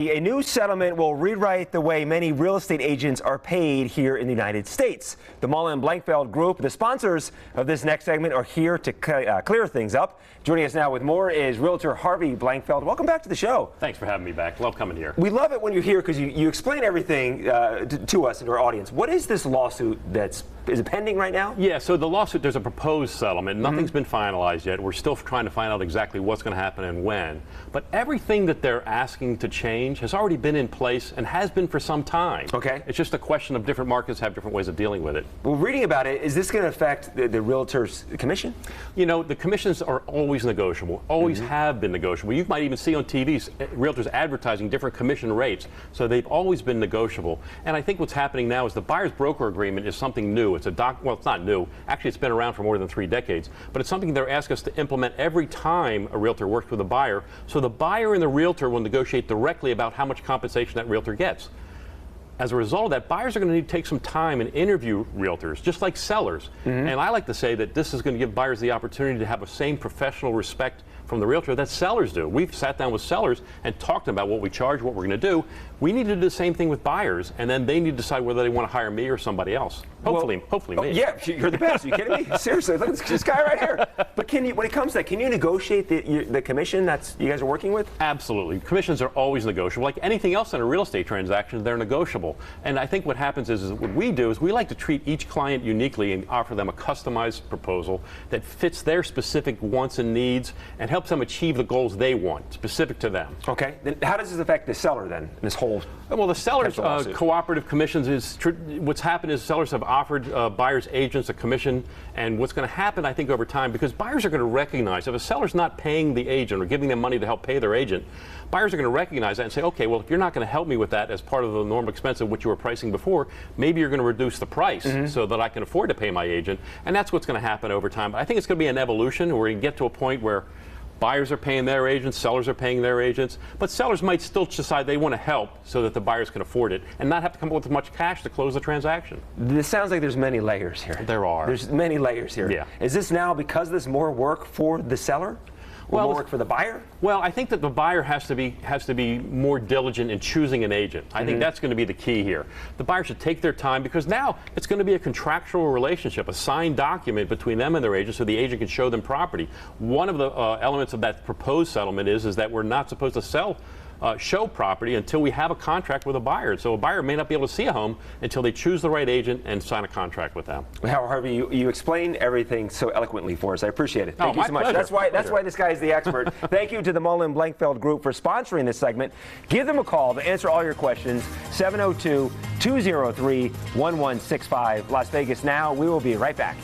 A new settlement will rewrite the way many real estate agents are paid here in the United States. The Mullen Blankfeld Group, the sponsors of this next segment, are here to clear things up. Joining us now with more is Realtor Harvey Blankfeld. Welcome back to the show. Thanks for having me back. Love coming here. We love it when you're here because you explain everything to us and to our audience. What is this lawsuit is it pending right now? Yeah, so the lawsuit, there's a proposed settlement. Nothing's been finalized yet. We're still trying to find out exactly what's going to happen and when. But everything that they're asking to change has already been in place and has been for some time. Okay. It's just a question of different markets have different ways of dealing with it. Well, reading about it, is this going to affect the realtor's commission? You know, the commissions are always negotiable, always have been negotiable. You might even see on TV realtors advertising different commission rates, so they've always been negotiable. And I think what's happening now is the buyer's broker agreement is something new. It's well, it's not new. Actually, it's been around for more than 3 decades, but it's something they're asking us to implement every time a realtor works with a buyer, so the buyer and the realtor will negotiate directly about how much compensation that realtor gets. As a result of that, buyers are going to need to take some time and interview realtors, just like sellers. And I like to say that this is going to give buyers the opportunity to have the same professional respect from the realtor that sellers do. We've sat down with sellers and talked about what we charge, what we're going to do. We need to do the same thing with buyers, and then they need to decide whether they want to hire me or somebody else. Hopefully me. Yeah, you're the best. Are you kidding me? Seriously, look at this guy right here. But when it comes to that, can you negotiate the commission that you guys are working with? Absolutely. Commissions are always negotiable. Like anything else in a real estate transaction, they're negotiable. And I think what happens is what we do is we like to treat each client uniquely and offer them a customized proposal that fits their specific wants and needs and helps them achieve the goals they want, specific to them. Okay. Then how does this affect the seller then, this whole Well, the seller's cooperative commissions is, what's happened is sellers have offered buyers agents a commission, and what's going to happen, I think, over time, because buyers are going to recognize if a seller's not paying the agent or giving them money to help pay their agent, buyers are going to recognize that and say, okay, well, if you're not going to help me with that as part of the normal expense of what you were pricing before, maybe you're going to reduce the price so that I can afford to pay my agent, and that's what's going to happen over time. But I think it's going to be an evolution where we get to a point where buyers are paying their agents, sellers are paying their agents, but sellers might still decide they want to help so that the buyers can afford it and not have to come up with as much cash to close the transaction. This sounds like there's many layers here. There are. There's many layers here. Yeah. Is this now because there's more work for the seller? Or more work for the buyer? Well, I think that the buyer has to be more diligent in choosing an agent. I think that's going to be the key here. The buyer should take their time because now it's going to be a contractual relationship, a signed document between them and their agent so the agent can show them property. One of the elements of that proposed settlement is that we're not supposed to show property until we have a contract with a buyer. So a buyer may not be able to see a home until they choose the right agent and sign a contract with them. Howard Harvey, you explained everything so eloquently for us. I appreciate it. Thank you so much. Pleasure. That's why this guy is the expert. Thank you to the Mullen Blankfeld Group for sponsoring this segment. Give them a call to answer all your questions. 702-203-1165. Las Vegas Now. We will be right back.